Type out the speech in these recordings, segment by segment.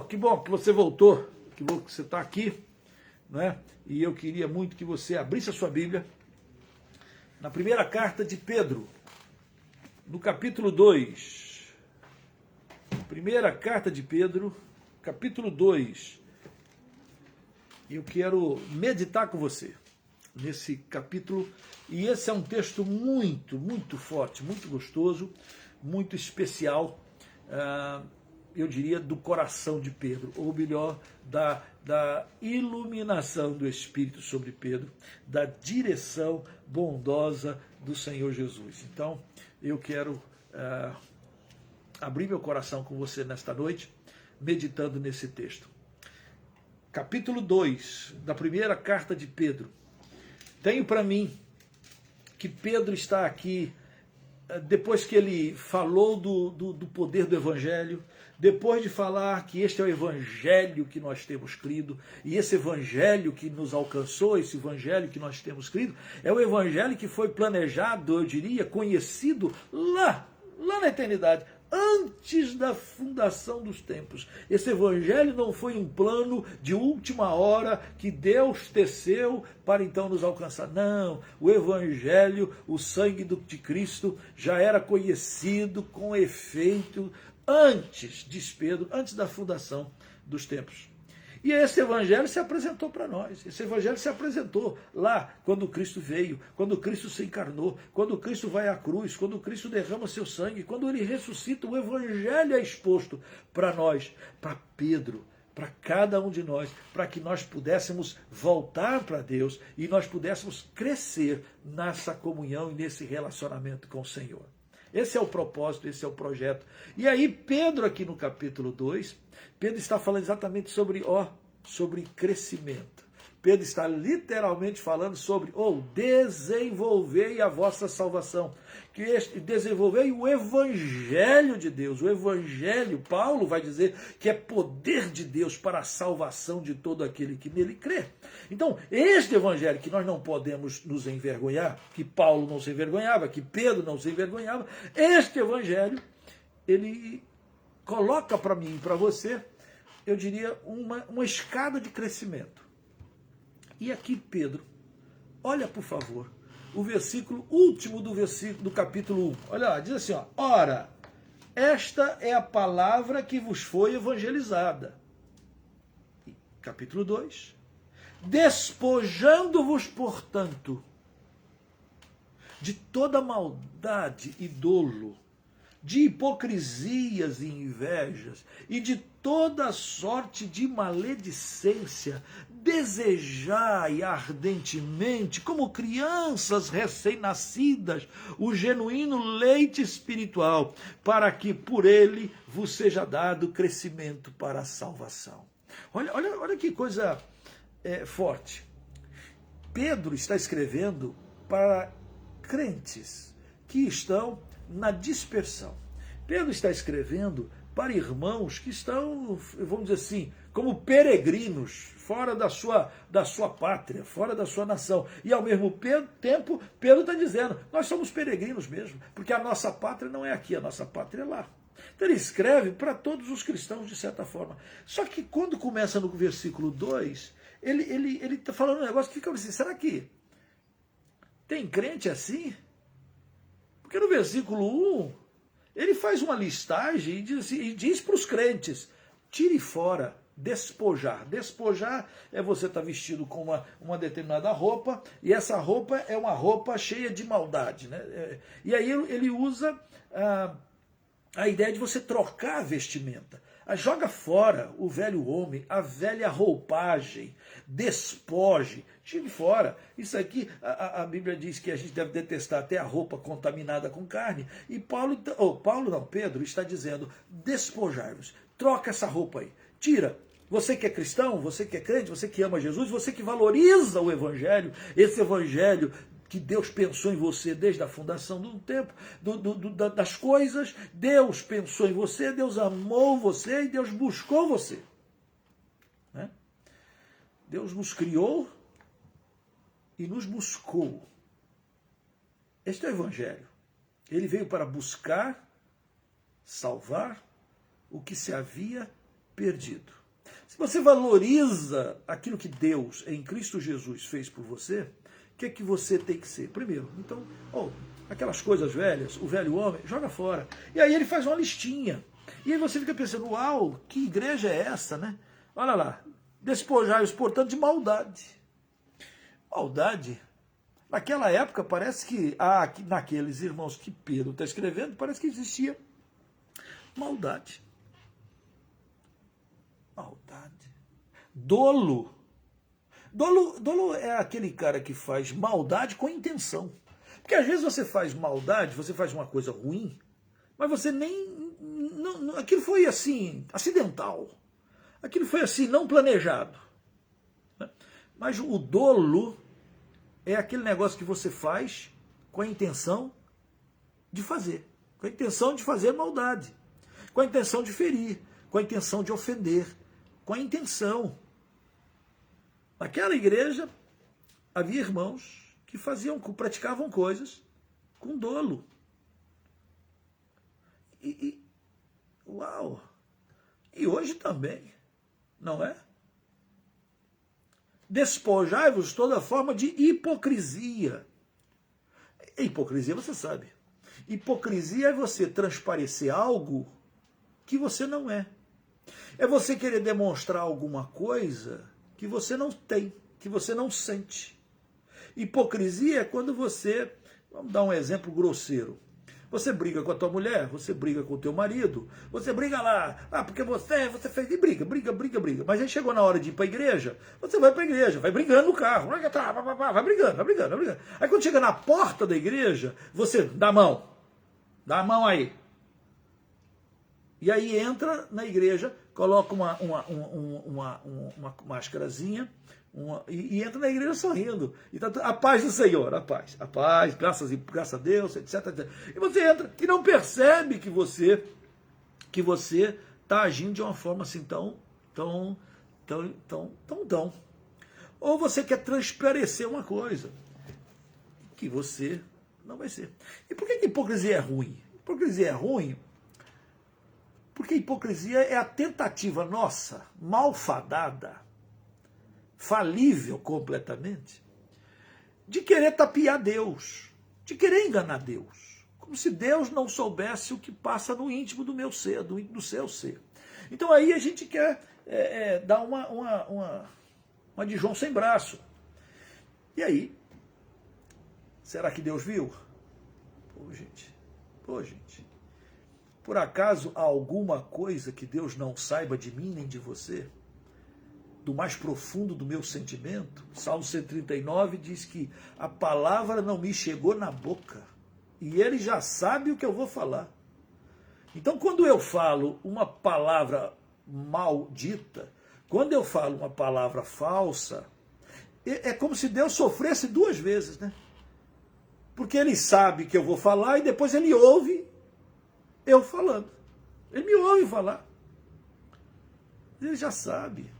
que bom que você voltou, que bom que você está aqui, né? E eu queria muito que você abrisse a sua Bíblia na primeira carta de Pedro, no capítulo 2. Primeira carta de Pedro, capítulo 2. Eu quero meditar com você nesse capítulo, e esse é um texto muito, muito forte, muito gostoso, muito especial, eu diria, do coração de Pedro, ou melhor, da iluminação do Espírito sobre Pedro, da direção bondosa do Senhor Jesus. Então, eu quero abrir meu coração com você nesta noite, meditando nesse texto. Capítulo 2, da primeira carta de Pedro. Tenho para mim que Pedro está aqui, depois que ele falou do poder do Evangelho, depois de falar que este é o Evangelho que nós temos crido, e esse Evangelho que nos alcançou, esse Evangelho que nós temos crido, é o Evangelho que foi planejado, eu diria, conhecido lá na eternidade, antes da fundação dos tempos. Esse Evangelho não foi um plano de última hora que Deus teceu para então nos alcançar. Não, o Evangelho, o sangue de Cristo já era conhecido com efeito antes, diz Pedro, antes da fundação dos tempos. E esse Evangelho se apresentou para nós. Esse Evangelho se apresentou lá, quando Cristo veio, quando Cristo se encarnou, quando Cristo vai à cruz, quando Cristo derrama seu sangue, quando ele ressuscita, o Evangelho é exposto para nós, para Pedro, para cada um de nós, para que nós pudéssemos voltar para Deus e nós pudéssemos crescer nessa comunhão e nesse relacionamento com o Senhor. Esse é o propósito, esse é o projeto. E aí Pedro, aqui no capítulo 2, Pedro está falando exatamente sobre crescimento. Pedro está literalmente falando sobre desenvolvei a vossa salvação. Desenvolvei o Evangelho de Deus. O Evangelho, Paulo vai dizer que é poder de Deus para a salvação de todo aquele que nele crê. Então, este Evangelho que nós não podemos nos envergonhar, que Paulo não se envergonhava, que Pedro não se envergonhava, este Evangelho, ele coloca para mim e para você, eu diria, uma escada de crescimento. E aqui Pedro, olha por favor, o versículo último do capítulo 1. Olha lá, diz assim, ora, esta é a palavra que vos foi evangelizada. Capítulo 2. Despojando-vos, portanto, de toda maldade e dolo, de hipocrisias e invejas, e de toda sorte de maledicência, desejai ardentemente, como crianças recém-nascidas, o genuíno leite espiritual, para que por ele vos seja dado crescimento para a salvação. Olha que coisa forte. Pedro está escrevendo para crentes que estão na dispersão. Pedro está escrevendo para irmãos que estão, vamos dizer assim, como peregrinos, fora da sua pátria, fora da sua nação. E ao mesmo tempo, Pedro está dizendo, nós somos peregrinos mesmo, porque a nossa pátria não é aqui, a nossa pátria é lá. Então ele escreve para todos os cristãos, de certa forma. Só que quando começa no versículo 2, ele está falando um negócio que fica assim, será que tem crente assim? Porque no versículo 1, ele faz uma listagem e diz para os crentes, tire fora, despojar. Despojar é você estar vestido com uma determinada roupa, e essa roupa é uma roupa cheia de maldade, né? E aí ele usa a ideia de você trocar a vestimenta. Joga fora o velho homem, a velha roupagem, despoje, tire fora. Isso aqui, a Bíblia diz que a gente deve detestar até a roupa contaminada com carne, e Pedro está dizendo, despojai-vos, troca essa roupa aí, tira. Você que é cristão, você que é crente, você que ama Jesus, você que valoriza o Evangelho, esse Evangelho que Deus pensou em você desde a fundação do tempo, das coisas, Deus pensou em você, Deus amou você e Deus buscou você. Né? Deus nos criou e nos buscou. Este é o Evangelho. Ele veio para buscar, salvar o que se havia perdido. Se você valoriza aquilo que Deus em Cristo Jesus fez por você, o que é que você tem que ser? Primeiro, então, aquelas coisas velhas, o velho homem, joga fora. E aí ele faz uma listinha. E aí você fica pensando, uau, que igreja é essa, né? Olha lá, despojai-os, portanto, de maldade. Maldade? Naquela época, parece que, naqueles irmãos que Pedro está escrevendo, parece que existia maldade. Maldade. Dolo. Dolo é aquele cara que faz maldade com intenção. Porque às vezes você faz maldade, você faz uma coisa ruim, mas você nem... Não, aquilo foi assim, acidental. Aquilo foi assim, não planejado. Mas o dolo é aquele negócio que você faz com a intenção de fazer. Com a intenção de fazer maldade. Com a intenção de ferir. Com a intenção de ofender. Com a intenção. Naquela igreja havia irmãos que praticavam coisas com dolo. Uau! E hoje também, não é? Despojai-vos toda forma de hipocrisia. Hipocrisia, você sabe. Hipocrisia é você transparecer algo que você não é. É você querer demonstrar alguma coisa que você não tem, que você não sente. Hipocrisia é quando você, vamos dar um exemplo grosseiro, você briga com a tua mulher, você briga com o teu marido, você briga lá, porque você fez, e briga. Mas aí chegou na hora de ir para a igreja, você vai para a igreja, vai brigando no carro, vai brigando. Aí quando chega na porta da igreja, você dá a mão aí. E aí entra na igreja, coloca uma máscarazinha, e entra na igreja sorrindo. E tá, a paz do Senhor, a paz, graças a Deus, etc. E você entra e não percebe que você está agindo de uma forma assim tão. Ou você quer transparecer uma coisa que você não vai ser. E por que a hipocrisia é ruim? Hipocrisia é ruim porque a hipocrisia é a tentativa nossa, malfadada, falível completamente, de querer tapear Deus, de querer enganar Deus, como se Deus não soubesse o que passa no íntimo do meu ser, do seu ser. Então aí a gente quer dar uma de João sem braço. E aí, será que Deus viu? Pô, gente. Por acaso há alguma coisa que Deus não saiba de mim nem de você? Do mais profundo do meu sentimento? Salmo 139 diz que a palavra não me chegou na boca e ele já sabe o que eu vou falar. Então quando eu falo uma palavra maldita, quando eu falo uma palavra falsa, é como se Deus sofresse duas vezes, né? Porque ele sabe que eu vou falar e depois ele ouve eu falando. Ele me ouve falar. Ele já sabe.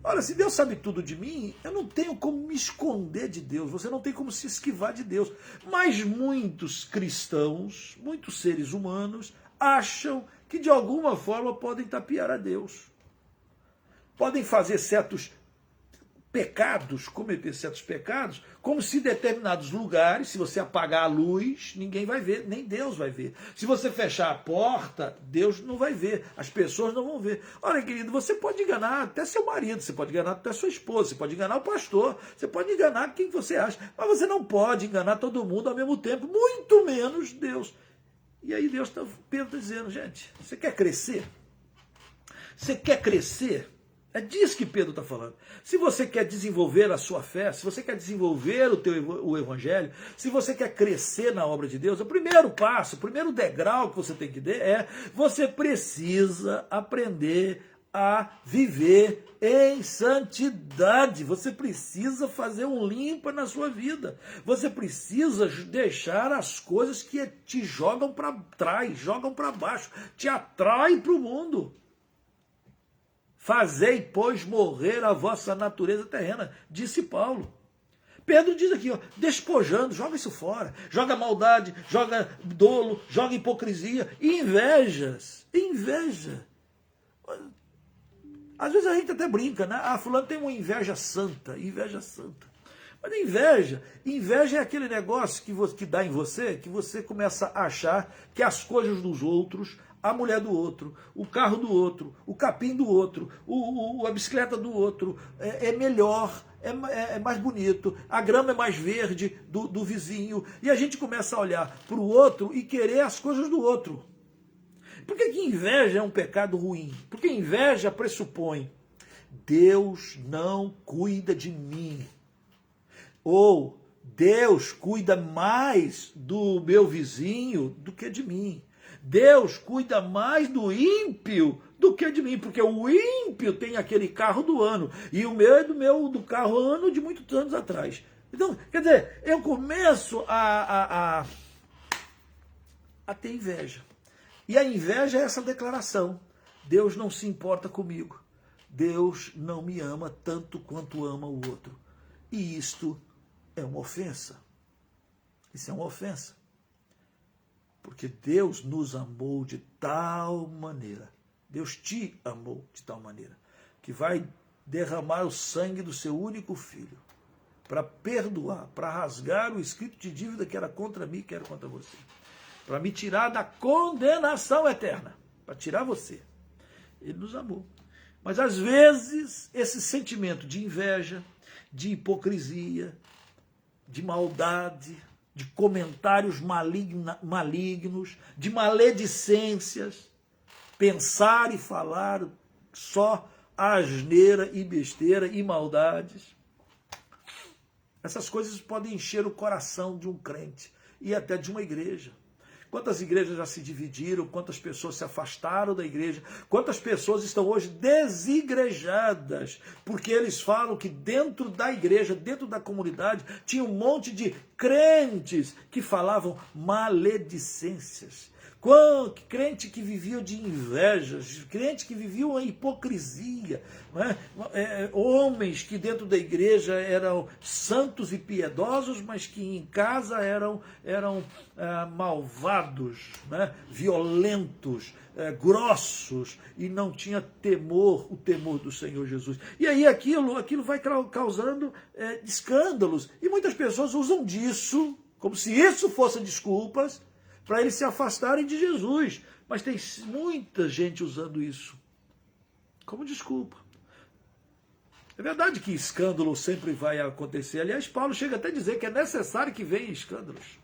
Olha, se Deus sabe tudo de mim, eu não tenho como me esconder de Deus. Você não tem como se esquivar de Deus. Mas muitos cristãos, muitos seres humanos, acham que de alguma forma podem tapear a Deus. Podem fazer certos pecados, cometer certos pecados, como se em determinados lugares, se você apagar a luz, ninguém vai ver, nem Deus vai ver. Se você fechar a porta, Deus não vai ver, as pessoas não vão ver. Olha, querido, você pode enganar até seu marido, você pode enganar até sua esposa, você pode enganar o pastor, você pode enganar quem você acha, mas você não pode enganar todo mundo ao mesmo tempo, muito menos Deus. E aí Pedro está dizendo, gente, você quer crescer? Você quer crescer? É disso que Pedro está falando. Se você quer desenvolver a sua fé, se você quer desenvolver o evangelho, se você quer crescer na obra de Deus, o primeiro passo, o primeiro degrau que você tem que dar é, você precisa aprender a viver em santidade. Você precisa fazer um limpa na sua vida. Você precisa deixar as coisas que te jogam para trás, jogam para baixo, te atraem para o mundo. Fazei, pois, morrer a vossa natureza terrena, disse Paulo. Pedro diz aqui, despojando, joga isso fora. Joga maldade, joga dolo, joga hipocrisia, invejas. Inveja. Às vezes a gente até brinca, né? Ah, fulano tem uma inveja santa, inveja santa. Mas inveja é aquele negócio que dá em você, que você começa a achar que as coisas dos outros, a mulher do outro, o carro do outro, o capim do outro, a bicicleta do outro, é melhor, é mais bonito, a grama é mais verde do vizinho, e a gente começa a olhar para o outro e querer as coisas do outro. Por que inveja é um pecado ruim? Porque inveja pressupõe: Deus não cuida de mim. Ou Deus cuida mais do meu vizinho do que de mim. Deus cuida mais do ímpio do que de mim, porque o ímpio tem aquele carro do ano, e o meu é do carro ano de muitos anos atrás. Então, quer dizer, eu começo a ter inveja. E a inveja é essa declaração: Deus não se importa comigo. Deus não me ama tanto quanto ama o outro. E isto é uma ofensa. Isso é uma ofensa. Porque Deus nos amou de tal maneira, Deus te amou de tal maneira, que vai derramar o sangue do seu único filho para perdoar, para rasgar o escrito de dívida que era contra mim, que era contra você, para me tirar da condenação eterna, para tirar você. Ele nos amou. Mas às vezes esse sentimento de inveja, de hipocrisia, de maldade, de comentários malignos, de maledicências, pensar e falar só asneira e besteira e maldades. Essas coisas podem encher o coração de um crente e até de uma igreja. Quantas igrejas já se dividiram, quantas pessoas se afastaram da igreja, quantas pessoas estão hoje desigrejadas, porque eles falam que dentro da igreja, dentro da comunidade, tinha um monte de crentes que falavam maledicências. Crente que viviam de invejas, crente que viviam a hipocrisia, não é? Homens que dentro da igreja eram santos e piedosos, mas que em casa eram malvados, né? Violentos, grossos, e não tinha o temor do Senhor Jesus. E aí aquilo vai causando escândalos, e muitas pessoas usam disso, como se isso fosse desculpas, para eles se afastarem de Jesus. Mas tem muita gente usando isso como desculpa. É verdade que escândalo sempre vai acontecer. Aliás, Paulo chega até a dizer que é necessário que venham escândalos.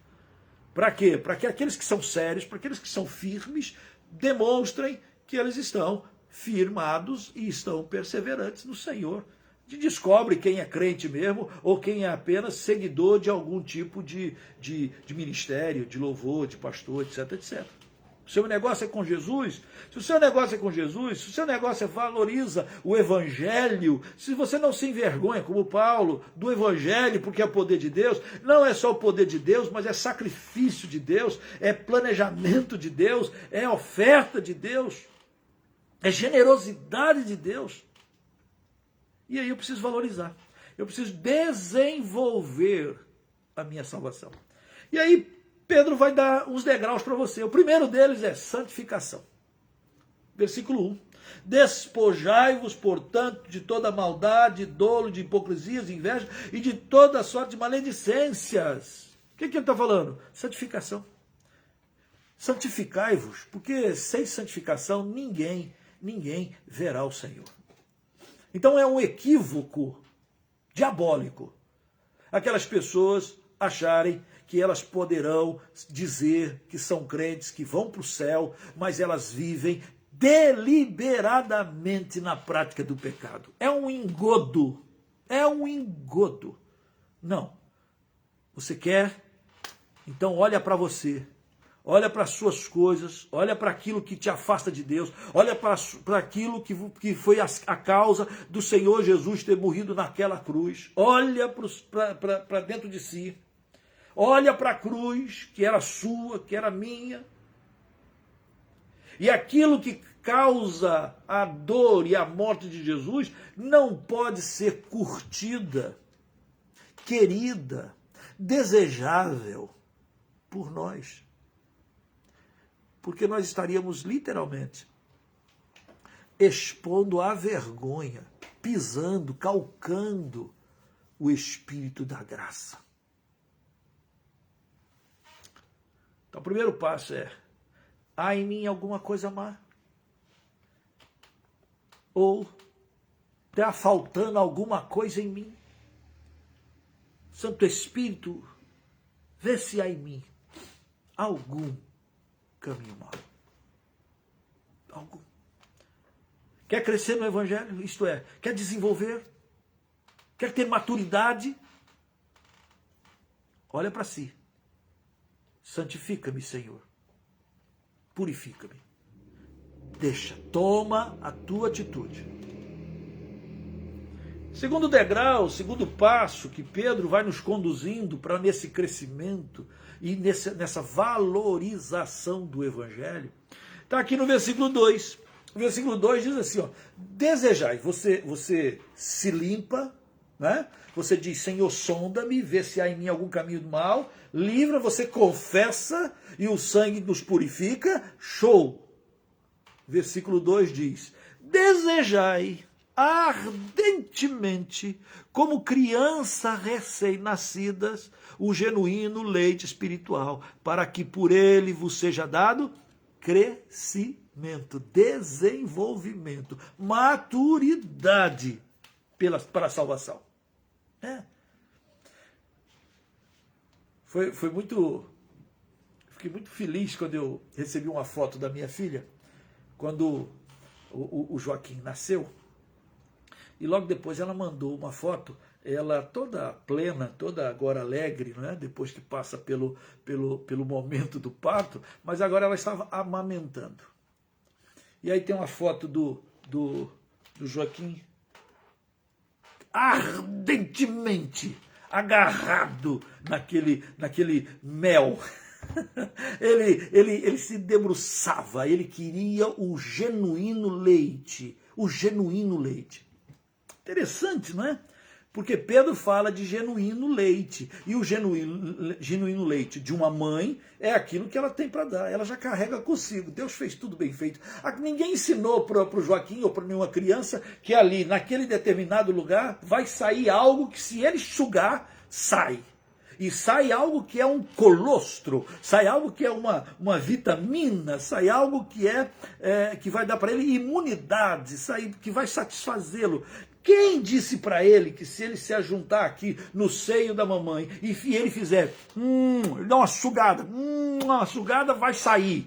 Para quê? Para que aqueles que são sérios, para aqueles que são firmes, demonstrem que eles estão firmados e estão perseverantes no Senhor. Descobre quem é crente mesmo ou quem é apenas seguidor de algum tipo de ministério, de louvor, de pastor, etc, etc. O seu negócio é com Jesus? Se o seu negócio é com Jesus, se o seu negócio valoriza o Evangelho, se você não se envergonha, como Paulo, do Evangelho, porque é o poder de Deus, não é só o poder de Deus, mas é sacrifício de Deus, é planejamento de Deus, é oferta de Deus, é generosidade de Deus. E aí eu preciso valorizar, eu preciso desenvolver a minha salvação. E aí Pedro vai dar uns degraus para você. O primeiro deles é santificação. Versículo 1. Despojai-vos, portanto, de toda maldade, dolo, de hipocrisias, de inveja e de toda sorte de maledicências. O que ele está falando? Santificação. Santificai-vos, porque sem santificação ninguém verá o Senhor. Então é um equívoco diabólico aquelas pessoas acharem que elas poderão dizer que são crentes, que vão para o céu, mas elas vivem deliberadamente na prática do pecado. É um engodo. É um engodo. Não. Você quer? Então olha para você. Olha para as suas coisas, olha para aquilo que te afasta de Deus, olha para aquilo que foi a causa do Senhor Jesus ter morrido naquela cruz. Olha para dentro de si. Olha para a cruz, que era sua, que era minha. E aquilo que causa a dor e a morte de Jesus não pode ser curtida, querida, desejável por nós. Porque nós estaríamos literalmente expondo à vergonha, pisando, calcando o Espírito da graça. Então, o primeiro passo é: há em mim alguma coisa má? Ou está faltando alguma coisa em mim? Santo Espírito, vê se há em mim algum caminho mau. Algum. Quer crescer no Evangelho? Isto é, quer desenvolver? Quer ter maturidade? Olha para si. Santifica-me, Senhor. Purifica-me. Deixa, toma a tua atitude. Segundo degrau, segundo passo que Pedro vai nos conduzindo para nesse crescimento e nessa valorização do Evangelho, está aqui no versículo 2. O versículo 2 diz assim, ó: desejai, você se limpa, né? Você diz: Senhor, sonda-me, vê se há em mim algum caminho do mal, livra, você confessa e o sangue nos purifica, show. Versículo 2 diz: desejai ardentemente, como criança recém-nascidas, o genuíno leite espiritual, para que por ele vos seja dado crescimento, desenvolvimento, maturidade para a salvação. Foi muito... Fiquei muito feliz quando eu recebi uma foto da minha filha, quando o Joaquim nasceu. E logo depois ela mandou uma foto, ela toda plena, toda agora alegre, né? Depois que passa pelo momento do parto, mas agora ela estava amamentando. E aí tem uma foto do Joaquim ardentemente agarrado naquele mel. Ele se debruçava, ele queria o genuíno leite. O genuíno leite. Interessante, não é? Porque Pedro fala de genuíno leite. E o genuíno leite de uma mãe é aquilo que ela tem para dar. Ela já carrega consigo. Deus fez tudo bem feito. Ninguém ensinou para o Joaquim ou para nenhuma criança que ali, naquele determinado lugar, vai sair algo que, se ele sugar, sai. E sai algo que é um colostro, sai algo que é uma vitamina, sai algo que vai dar para ele imunidade, que vai satisfazê-lo. Quem disse para ele que, se ele se ajuntar aqui no seio da mamãe e ele fizer, dá uma sugada, vai sair?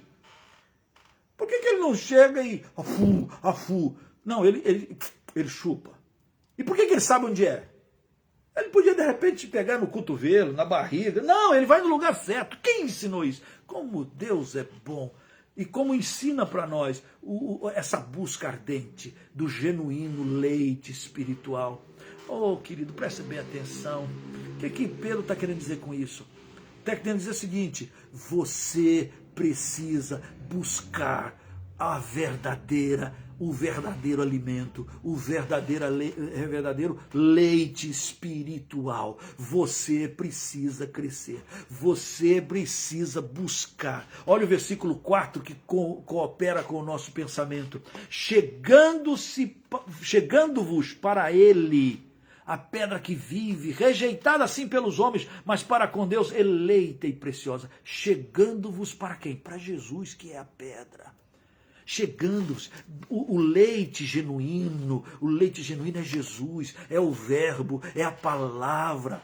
Por que ele não chega e afu? Não, ele chupa. E por que ele sabe onde é? Ele podia, de repente, pegar no cotovelo, na barriga. Não, ele vai no lugar certo. Quem ensinou isso? Como Deus é bom. E como ensina para nós essa busca ardente do genuíno leite espiritual. Oh, querido, preste bem atenção. O que Pedro está querendo dizer com isso? Está querendo dizer o seguinte: você precisa buscar o verdadeiro alimento, o verdadeiro leite espiritual. Você precisa crescer, você precisa buscar. Olha o versículo 4 que coopera com o nosso pensamento. Chegando-vos para ele, a pedra que vive, rejeitada assim pelos homens, mas para com Deus eleita e preciosa. Chegando-vos para quem? Para Jesus, que é a pedra. Chegando-vos, o leite genuíno é Jesus, é o verbo, é a palavra.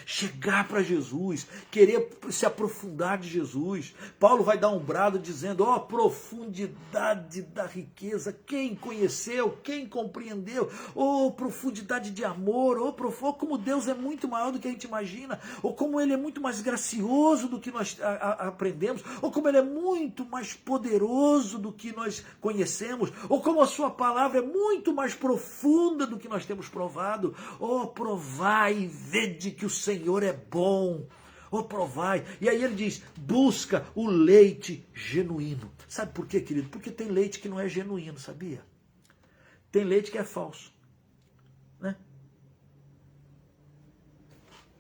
Chegar para Jesus, querer se aprofundar de Jesus. Paulo vai dar um brado dizendo: ó, profundidade da riqueza, quem conheceu, quem compreendeu, profundidade de amor, como Deus é muito maior do que a gente imagina, ou como ele é muito mais gracioso do que nós aprendemos, ou como ele é muito mais poderoso do que nós conhecemos, ou como a sua palavra é muito mais profunda do que nós temos provado. Provai e vede que o Senhor é bom. Provai. E aí ele diz: busca o leite genuíno. Sabe por quê, querido? Porque tem leite que não é genuíno, sabia? Tem leite que é falso, né?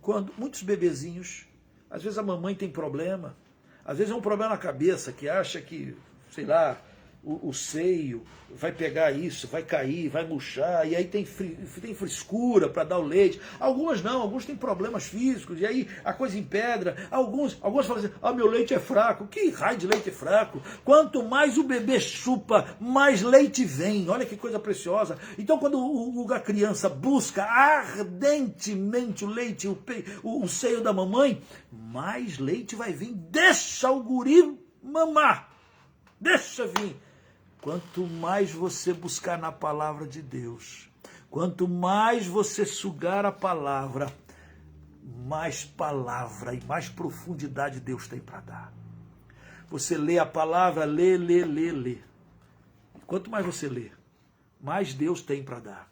Quando muitos bebezinhos, às vezes a mamãe tem problema, às vezes é um problema na cabeça, que acha que, sei lá, o seio, vai pegar isso, vai cair, vai murchar, e aí tem frescura para dar o leite. Algumas não, alguns têm problemas físicos, e aí a coisa empedra. Alguns falam assim, meu leite é fraco. Que raio de leite é fraco? Quanto mais o bebê chupa, mais leite vem. Olha que coisa preciosa. Então quando a criança busca ardentemente o leite, o seio da mamãe, mais leite vai vir. Deixa o guri mamar. Deixa vir. Quanto mais você buscar na palavra de Deus, quanto mais você sugar a palavra, mais palavra e mais profundidade Deus tem para dar. Você lê a palavra, lê. Quanto mais você lê, mais Deus tem para dar.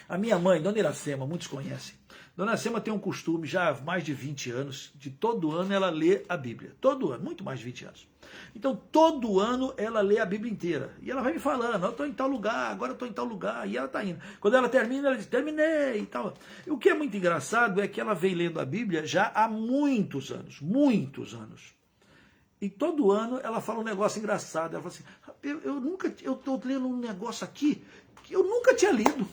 A minha mãe, Dona Iracema, muitos conhecem. Dona Iracema tem um costume, já há mais de 20 anos, de todo ano ela lê a Bíblia. Todo ano, muito mais de 20 anos. Então, todo ano ela lê a Bíblia inteira. E ela vai me falando, eu estou em tal lugar, agora eu estou em tal lugar. E ela está indo. Quando ela termina, ela diz, terminei e tal. E o que é muito engraçado é que ela vem lendo a Bíblia já há muitos anos. Muitos anos. E todo ano ela fala um negócio engraçado. Ela fala assim, eu estou lendo um negócio aqui que eu nunca tinha lido.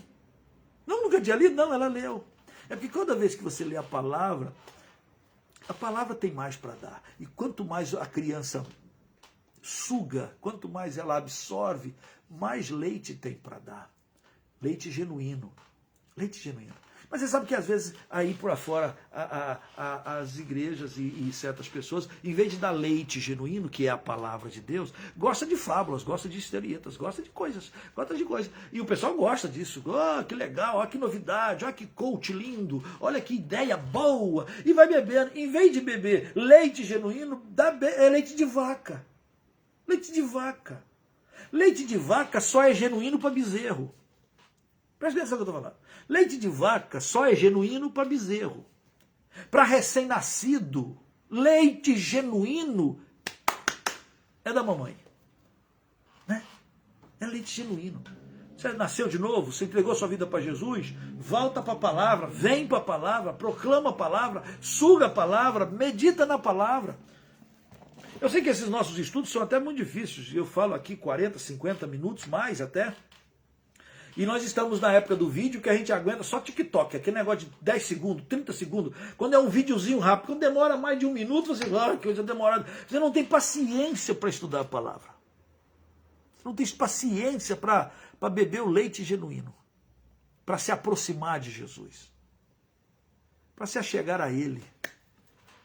Não, nunca tinha lido? Não, ela leu. É porque toda vez que você lê a palavra tem mais para dar. E quanto mais a criança suga, quanto mais ela absorve, mais leite tem para dar. Leite genuíno. Leite genuíno. Mas você sabe que às vezes aí por fora as igrejas e certas pessoas, em vez de dar leite genuíno, que é a palavra de Deus, gosta de fábulas, gosta de historietas, gosta de coisas. E o pessoal gosta disso. Oh, que legal, olha que novidade, olha que coach lindo, olha que ideia boa. E vai bebendo. Em vez de beber leite genuíno, é leite de vaca. Leite de vaca. Leite de vaca só é genuíno para bezerro. Presta atenção no que eu estou falando. Leite de vaca só é genuíno para bezerro. Para recém-nascido, leite genuíno é da mamãe. Né? É leite genuíno. Você nasceu de novo, você entregou sua vida para Jesus, volta para a palavra, vem para a palavra, proclama a palavra, suga a palavra, medita na palavra. Eu sei que esses nossos estudos são até muito difíceis. Eu falo aqui 40, 50 minutos, mais até. E nós estamos na época do vídeo que a gente aguenta só TikTok, aquele negócio de 10 segundos, 30 segundos. Quando é um videozinho rápido, quando demora mais de um minuto, você fala, que coisa demorada. Você não tem paciência para estudar a palavra. Você não tem paciência para beber o leite genuíno. Para se aproximar de Jesus. Para se achegar a Ele.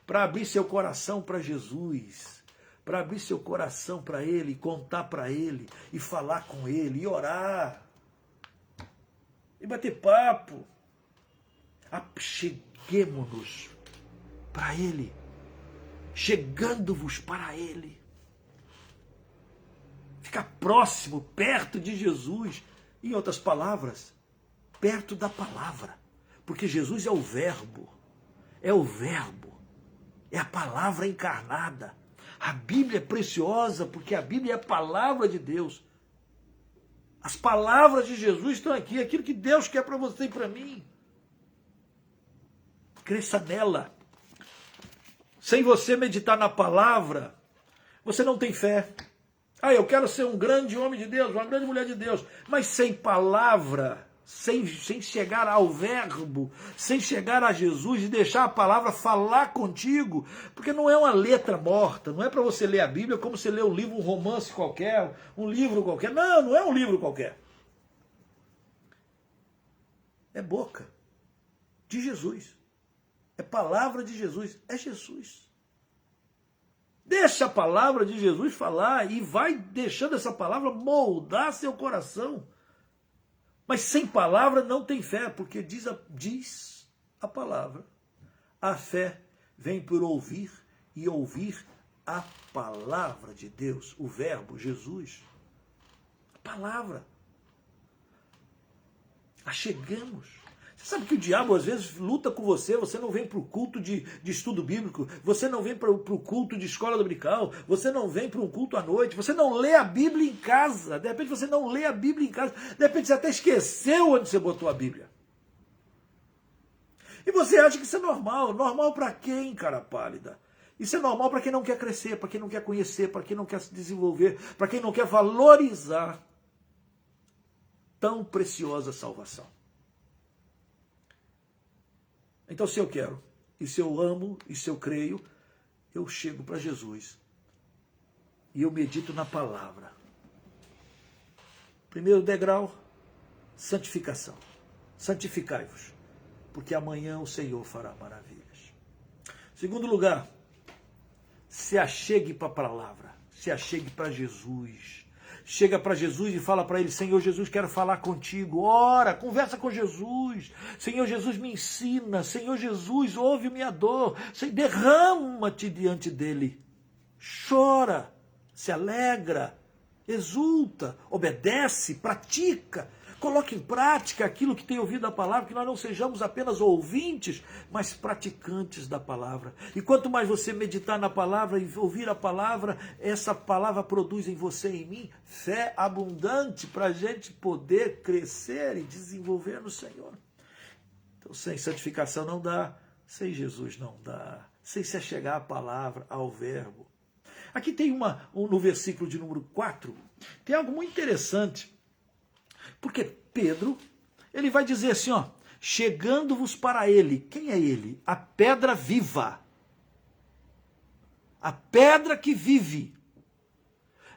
Para abrir seu coração para Jesus. Para abrir seu coração para Ele, contar para Ele, e falar com Ele, e orar. E bater papo. Cheguemo-nos para Ele. Chegando-vos para Ele. Ficar próximo, perto de Jesus. Em outras palavras, perto da palavra. Porque Jesus é o Verbo. É o Verbo. É a palavra encarnada. A Bíblia é preciosa porque a Bíblia é a palavra de Deus. As palavras de Jesus estão aqui, aquilo que Deus quer para você e para mim. Cresça nela. Sem você meditar na palavra, você não tem fé. Eu quero ser um grande homem de Deus, uma grande mulher de Deus, mas sem palavra, sem chegar ao verbo, sem chegar a Jesus e deixar a palavra falar contigo, porque não é uma letra morta, não é para você ler a Bíblia como você lê um livro, um romance qualquer, um livro qualquer. Não, não é um livro qualquer. É boca de Jesus. É palavra de Jesus. É Jesus. Deixa a palavra de Jesus falar e vai deixando essa palavra moldar seu coração. Mas sem palavra não tem fé, porque diz a palavra. A fé vem por ouvir e ouvir a palavra de Deus, o verbo, Jesus. A palavra. Achegamos. Você sabe que o diabo às vezes luta com você, você não vem para o culto de estudo bíblico, você não vem para o culto de escola dominical, você não vem para um culto à noite, você não lê a Bíblia em casa, de repente você não lê a Bíblia em casa, de repente você até esqueceu onde você botou a Bíblia. E você acha que isso é normal. Normal para quem, cara pálida? Isso é normal para quem não quer crescer, para quem não quer conhecer, para quem não quer se desenvolver, para quem não quer valorizar tão preciosa salvação. Então, se eu quero, e se eu amo, e se eu creio, eu chego para Jesus e eu medito na palavra. Primeiro degrau, santificação. Santificai-vos, porque amanhã o Senhor fará maravilhas. Segundo lugar, se achegue para a palavra, se achegue para Jesus. Chega para Jesus e fala para ele: Senhor Jesus, quero falar contigo. Ora, conversa com Jesus. Senhor Jesus, me ensina. Senhor Jesus, ouve minha dor. Derrama-te diante dele. Chora, se alegra, exulta, obedece, pratica. Coloque em prática aquilo que tem ouvido a palavra, que nós não sejamos apenas ouvintes, mas praticantes da palavra. E quanto mais você meditar na palavra e ouvir a palavra, essa palavra produz em você e em mim fé abundante para a gente poder crescer e desenvolver no Senhor. Então, sem santificação não dá, sem Jesus não dá, sem se achegar à palavra, ao verbo. Aqui tem no versículo de número 4, tem algo muito interessante. Porque Pedro, ele vai dizer assim, ó, chegando-vos para ele. Quem é ele? A pedra viva. A pedra que vive.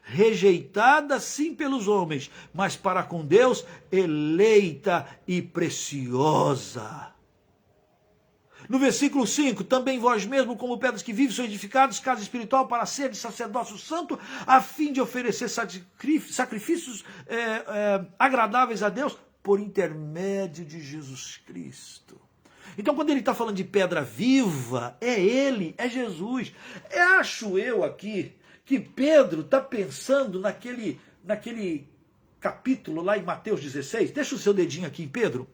Rejeitada sim pelos homens, mas para com Deus eleita e preciosa. No versículo 5, também vós mesmos, como pedras que vivem, sois edificados, casa espiritual para ser de sacerdócio santo, a fim de oferecer sacrifícios agradáveis a Deus, por intermédio de Jesus Cristo. Então, quando ele está falando de pedra viva, é ele, é Jesus. Acho eu aqui que Pedro está pensando naquele capítulo lá em Mateus 16, deixa o seu dedinho aqui em Pedro,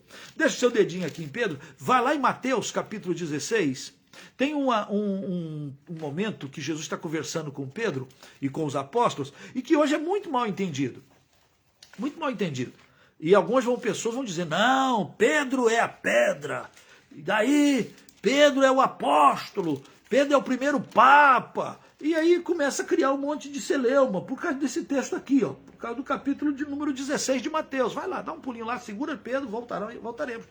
vai lá em Mateus capítulo 16, tem um momento que Jesus está conversando com Pedro e com os apóstolos, e que hoje é muito mal entendido, e algumas pessoas vão dizer, não, Pedro é a pedra, e daí Pedro é o apóstolo, Pedro é o primeiro papa, e aí começa a criar um monte de celeuma, por causa desse texto aqui, ó, por causa do capítulo de número 16 de Mateus. Vai lá, dá um pulinho lá, segura Pedro, voltaremos.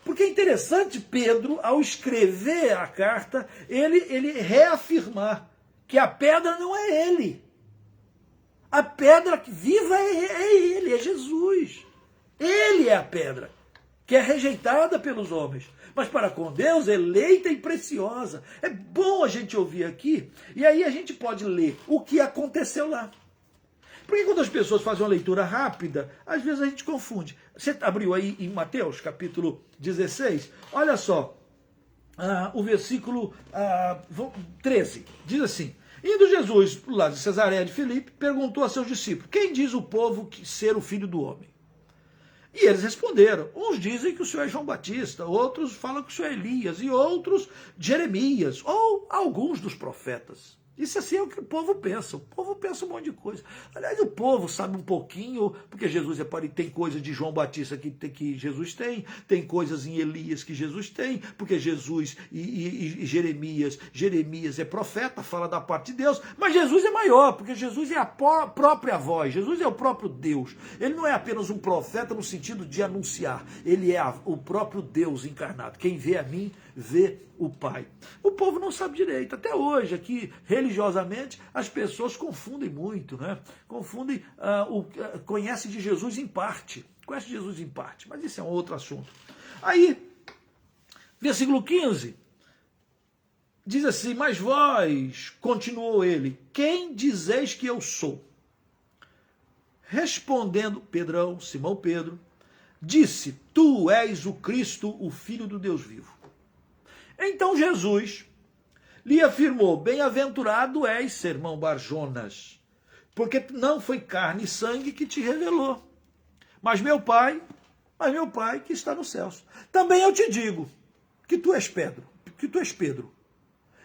Porque é interessante Pedro, ao escrever a carta, ele reafirmar que a pedra não é ele. A pedra viva é ele, é Jesus. Ele é a pedra, que é rejeitada pelos homens, mas para com Deus eleita e preciosa. É bom a gente ouvir aqui, e aí a gente pode ler o que aconteceu lá. Porque quando as pessoas fazem uma leitura rápida, às vezes a gente confunde. Você abriu aí em Mateus, capítulo 16, olha só, o versículo 13, diz assim: indo Jesus para o lado de Cesareia de Filipe, perguntou a seus discípulos, quem diz o povo ser o Filho do Homem? E eles responderam, uns dizem que o Senhor é João Batista, outros falam que o Senhor é Elias, e outros Jeremias, ou alguns dos profetas. Isso assim é o que o povo pensa. O povo pensa um monte de coisa. Aliás, o povo sabe um pouquinho, porque Jesus tem coisas de João Batista que Jesus tem coisas em Elias que Jesus tem, porque Jesus e Jeremias é profeta, fala da parte de Deus, mas Jesus é maior, porque Jesus é a própria voz, Jesus é o próprio Deus. Ele não é apenas um profeta no sentido de anunciar, ele é o próprio Deus encarnado. Quem vê a mim, vê o Pai. O povo não sabe direito. Até hoje, aqui, religiosamente, as pessoas confundem muito, né? Conhece de Jesus em parte. Conhece Jesus em parte, mas isso é um outro assunto. Aí, versículo 15, diz assim, mas vós, continuou ele, quem dizeis que eu sou? Respondendo Pedrão, Simão Pedro, disse, tu és o Cristo, o Filho do Deus vivo. Então Jesus lhe afirmou, bem-aventurado és, sermão Barjonas, porque não foi carne e sangue que te revelou, mas meu Pai que está nos céus. Também eu te digo que tu és Pedro,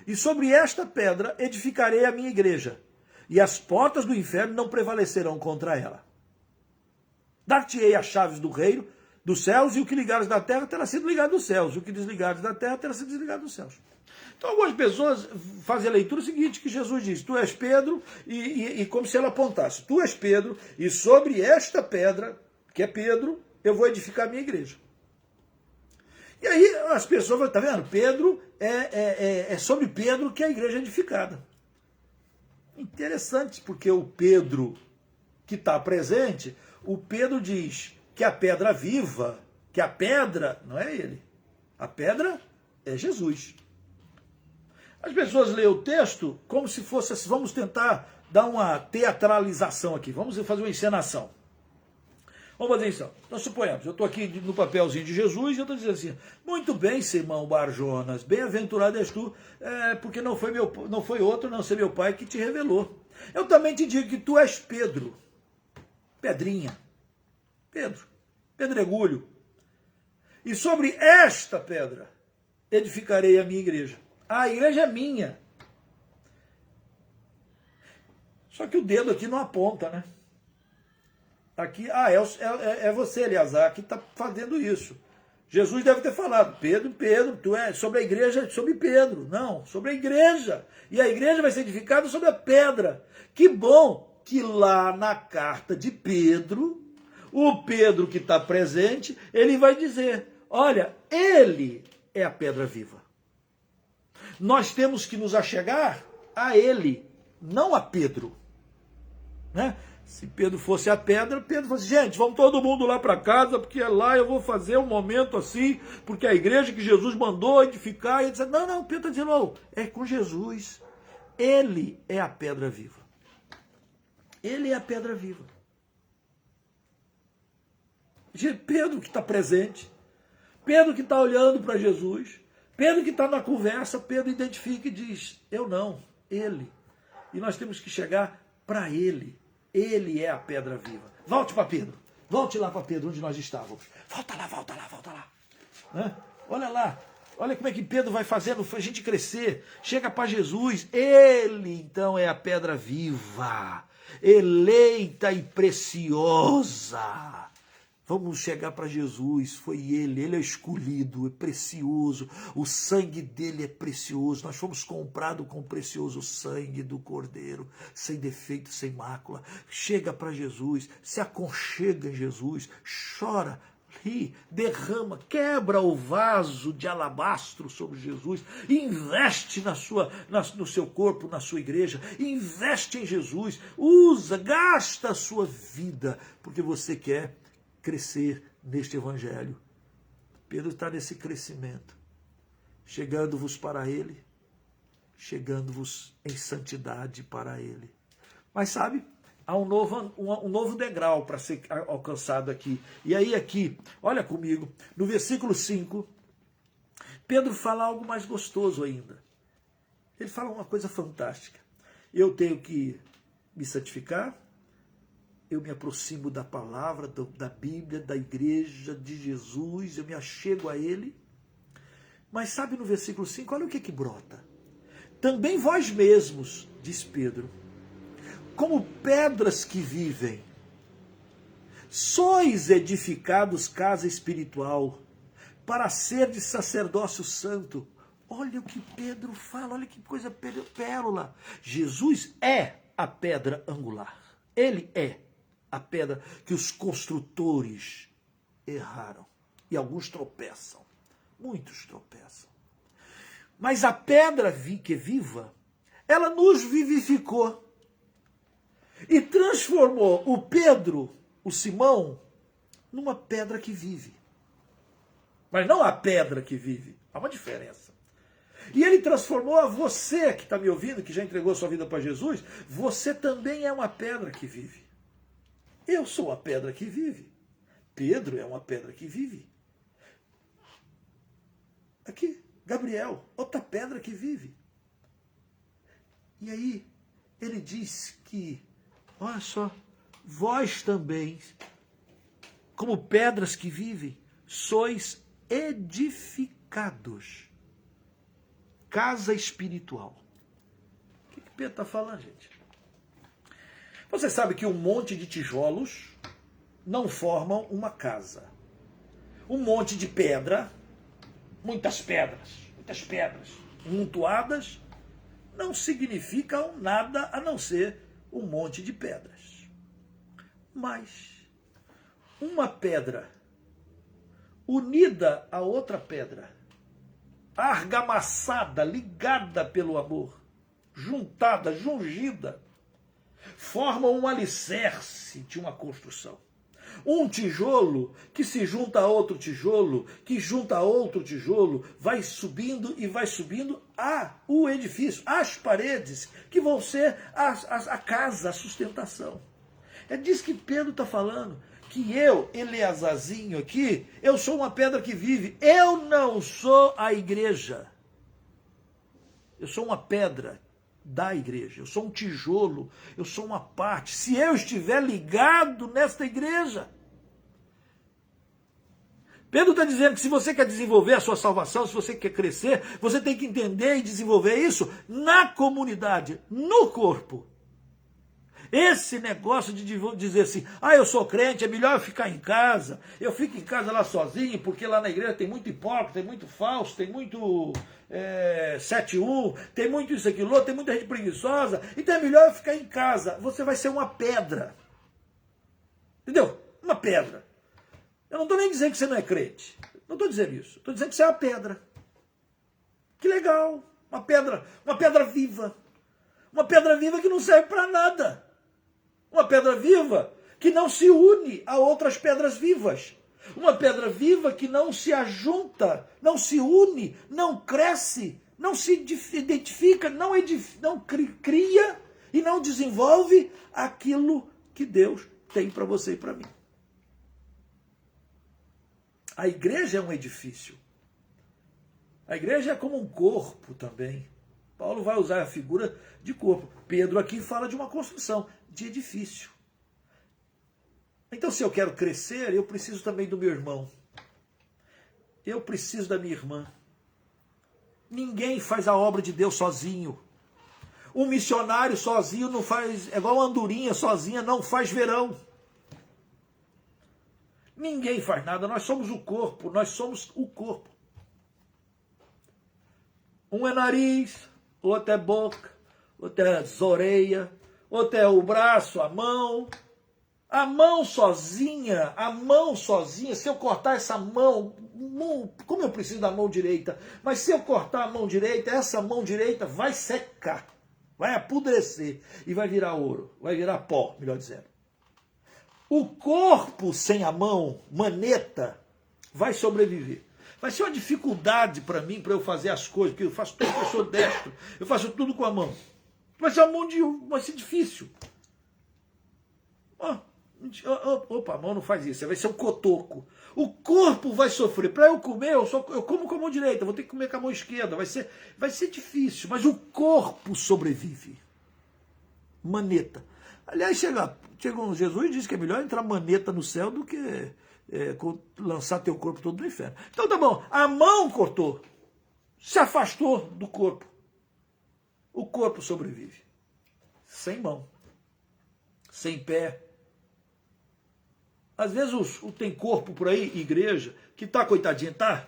e sobre esta pedra edificarei a minha igreja, e as portas do inferno não prevalecerão contra ela. Dar-te-ei as chaves do reino dos céus, e o que ligares da terra terá sido ligado dos céus, e o que desligares da terra terá sido desligado dos céus. Então algumas pessoas fazem a leitura seguinte, que Jesus diz, tu és Pedro, e como se ela apontasse, tu és Pedro, e sobre esta pedra, que é Pedro, eu vou edificar a minha igreja. E aí as pessoas falam, tá vendo? Pedro é sobre Pedro que a igreja é edificada. Interessante, porque o Pedro que está presente, o Pedro diz que a pedra viva, que a pedra não é ele. A pedra é Jesus. As pessoas leem o texto como se fosse assim, vamos tentar dar uma teatralização aqui, vamos fazer uma encenação. Vamos fazer isso. Nós suponhamos, eu estou aqui no papelzinho de Jesus e eu estou dizendo assim, muito bem, Simão Barjonas, bem-aventurado és tu, porque não foi outro, não ser meu pai que te revelou. Eu também te digo que tu és Pedro, pedrinha, Pedro, pedregulho. E sobre esta pedra edificarei a minha igreja. A igreja é minha. Só que o dedo aqui não aponta, né? Aqui, é você, Eleazar, que está fazendo isso. Jesus deve ter falado, Pedro, tu é sobre a igreja, sobre Pedro. Não, sobre a igreja. E a igreja vai ser edificada sobre a pedra. Que bom que lá na carta de Pedro, o Pedro que está presente, ele vai dizer, olha, ele é a pedra viva. Nós temos que nos achegar a ele, não a Pedro. Né? Se Pedro fosse a pedra, Pedro fosse, gente, vamos todo mundo lá para casa, porque lá eu vou fazer um momento assim, porque a igreja que Jesus mandou edificar, e etc. Não, Pedro está dizendo, não, é com Jesus. Ele é a pedra viva. Ele é a pedra viva. Pedro que está presente, Pedro que está olhando para Jesus, Pedro que está na conversa, Pedro identifica e diz, eu não, ele. E nós temos que chegar para ele. Ele é a pedra viva. Volte para Pedro. Volte lá para Pedro, onde nós estávamos. Volta lá. Né? Olha lá. Olha como é que Pedro vai fazendo a gente crescer. Chega para Jesus. Ele, então, é a pedra viva. Eleita e preciosa. Vamos chegar para Jesus, foi ele é escolhido, é precioso, o sangue dele é precioso, nós fomos comprados com o precioso sangue do Cordeiro, sem defeito, sem mácula. Chega para Jesus, se aconchega em Jesus, chora, ri, derrama, quebra o vaso de alabastro sobre Jesus, investe no seu corpo, na sua igreja, investe em Jesus, usa, gasta a sua vida, porque você quer crescer neste evangelho. Pedro está nesse crescimento, chegando-vos para ele, chegando-vos em santidade para ele. Mas sabe, há um novo degrau para ser alcançado aqui. E aí aqui, olha comigo, no versículo 5, Pedro fala algo mais gostoso ainda. Ele fala uma coisa fantástica. Eu tenho que me santificar, eu me aproximo da palavra, da Bíblia, da igreja, de Jesus, eu me achego a ele. Mas sabe no versículo 5, olha o que brota. Também vós mesmos, diz Pedro, como pedras que vivem, sois edificados casa espiritual, para ser de sacerdócio santo. Olha o que Pedro fala, olha que coisa pérola. Jesus é a pedra angular. Ele é a pedra que os construtores erraram. E alguns tropeçam. Muitos tropeçam. Mas a pedra que é viva, ela nos vivificou. E transformou o Pedro, o Simão, numa pedra que vive. Mas não a pedra que vive. Há uma diferença. E ele transformou a você que está me ouvindo, que já entregou sua vida para Jesus, você também é uma pedra que vive. Eu sou a pedra que vive. Pedro é uma pedra que vive. Aqui, Gabriel, outra pedra que vive. E aí, ele diz que, olha só, vós também, como pedras que vivem, sois edificados. Casa espiritual. O que Pedro está falando, gente? Você sabe que um monte de tijolos não formam uma casa. um monte de pedra, muitas pedras amontoadas, não significam nada a não ser um monte de pedras. Mas uma pedra unida a outra pedra, argamassada, ligada pelo amor, juntada, jungida, formam um alicerce de uma construção. Um tijolo que se junta a outro tijolo, que junta a outro tijolo, vai subindo e vai subindo o edifício, as paredes, que vão ser a casa, a sustentação. É disso que Pedro está falando, que eu, Eleazarzinho aqui, eu sou uma pedra que vive. Eu não sou a igreja. Eu sou uma pedra da igreja, eu sou um tijolo, eu sou uma parte. Se eu estiver ligado nesta igreja, Pedro está dizendo que se você quer desenvolver a sua salvação, se você quer crescer, você tem que entender e desenvolver isso na comunidade, no corpo. Esse negócio de dizer assim, eu sou crente, é melhor eu ficar em casa, eu fico em casa lá sozinho, porque lá na igreja tem muito hipócrita, tem muito falso, tem muito 7-1, tem muito isso, aquilo, outro, tem muita gente preguiçosa, então é melhor eu ficar em casa. Você vai ser uma pedra. Entendeu? Uma pedra. Eu não estou nem dizendo que você não é crente, não estou dizendo isso, estou dizendo que você é uma pedra. Que legal, uma pedra viva. Uma pedra viva que não serve para nada. Uma pedra viva que não se une a outras pedras vivas. Uma pedra viva que não se ajunta, não se une, não cresce, não se identifica, não cria e não desenvolve aquilo que Deus tem para você e para mim. A igreja é um edifício. A igreja é como um corpo também. Paulo vai usar a figura de corpo. Pedro aqui fala de uma construção, de edifício. Então, se eu quero crescer, eu preciso também do meu irmão. Eu preciso da minha irmã. Ninguém faz a obra de Deus sozinho. Um missionário sozinho não faz, é igual a andorinha sozinha, não faz verão. Ninguém faz nada, nós somos o corpo, nós somos o corpo. Um é nariz, outro é boca, outro é as orelhas, outro é o braço, a mão. A mão sozinha, se eu cortar essa mão, como eu preciso da mão direita, mas se eu cortar a mão direita, essa mão direita vai secar, vai apodrecer e vai virar ouro, vai virar pó, melhor dizendo. O corpo sem a mão, maneta, vai sobreviver. Vai ser uma dificuldade para mim, para eu fazer as coisas, porque eu faço tudo, eu sou destro, eu faço tudo com a mão. Vai ser vai ser difícil. Opa, a mão não faz isso, vai ser um cotoco. O corpo vai sofrer. Para eu comer, eu como com a mão direita, vou ter que comer com a mão esquerda. Vai ser difícil, mas o corpo sobrevive. Maneta. Aliás, Jesus e disse que é melhor entrar maneta no céu do que lançar teu corpo todo no inferno. Então tá bom, a mão cortou, se afastou do corpo. O corpo sobrevive. Sem mão, sem pé. Às vezes tem corpo por aí, igreja, que tá, coitadinho, tá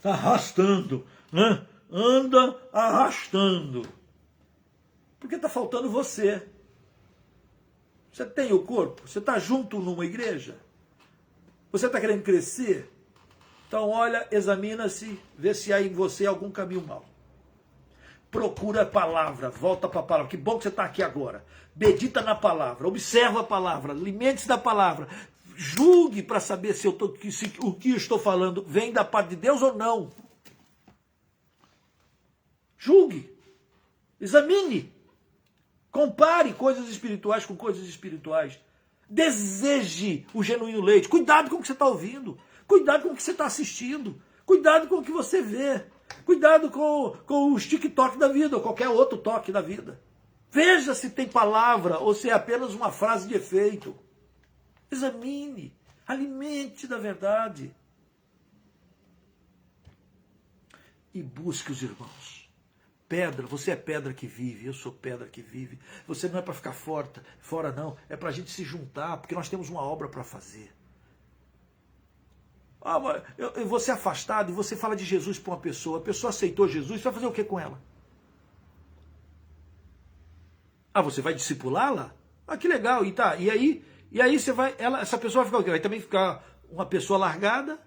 arrastando, né? Anda arrastando. Porque está faltando você. Você tem o corpo? Você está junto numa igreja? Você está querendo crescer? Então olha, examina-se, vê se há em você algum caminho mau. Procura a palavra, volta para a palavra. Que bom que você está aqui agora. Medita na palavra, observa a palavra, alimente-se da palavra. Julgue para saber se o que eu estou falando vem da parte de Deus ou não. Julgue, examine. Compare coisas espirituais com coisas espirituais. Deseje o genuíno leite. Cuidado com o que você está ouvindo. Cuidado com o que você está assistindo. Cuidado com o que você vê. Cuidado com os TikTok da vida ou qualquer outro toque da vida. Veja se tem palavra ou se é apenas uma frase de efeito. Examine. Alimente da verdade. E busque os irmãos. Pedra, você é pedra que vive, eu sou pedra que vive. Você não é para ficar fora não, é para a gente se juntar, porque nós temos uma obra para fazer. Ah, mas eu vou ser afastado e você fala de Jesus para uma pessoa, a pessoa aceitou Jesus, você vai fazer o que com ela? Ah, você vai discipulá-la? Ah, que legal, e aí você vai, essa pessoa vai ficar o quê? Vai também ficar uma pessoa largada?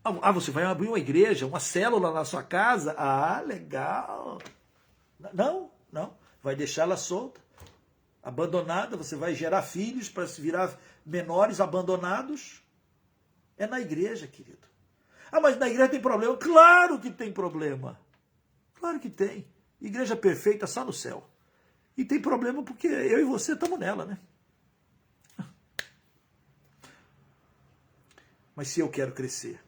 Ah, você vai abrir uma igreja, uma célula na sua casa? Ah, legal. Não, não. Vai deixá-la solta, abandonada, você vai gerar filhos para se virar menores abandonados? É na igreja, querido. Ah, mas na igreja tem problema? Claro que tem problema. Claro que tem. Igreja perfeita só no céu. E tem problema porque eu e você estamos nela, né? Mas se eu quero crescer,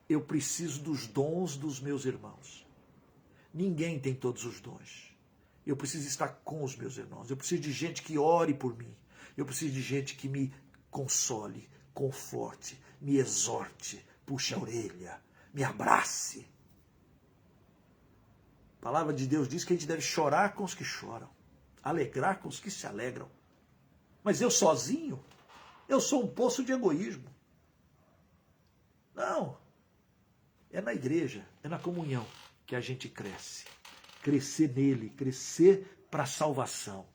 eu preciso dos dons dos meus irmãos. Ninguém tem todos os dons. Eu preciso estar com os meus irmãos. Eu preciso de gente que ore por mim. Eu preciso de gente que me console, conforte, me exorte, puxe a orelha, me abrace. A palavra de Deus diz que a gente deve chorar com os que choram, alegrar com os que se alegram. Mas eu sozinho, eu sou um poço de egoísmo. Não. É na igreja, é na comunhão que a gente cresce. Crescer nele, crescer para a salvação.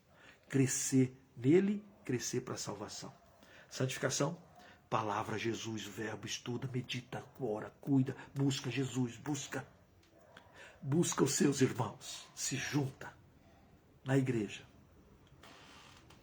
Crescer nele, crescer para a salvação. Santificação, palavra, Jesus, verbo, estuda, medita, ora, cuida, busca Jesus, busca os seus irmãos, se junta na igreja.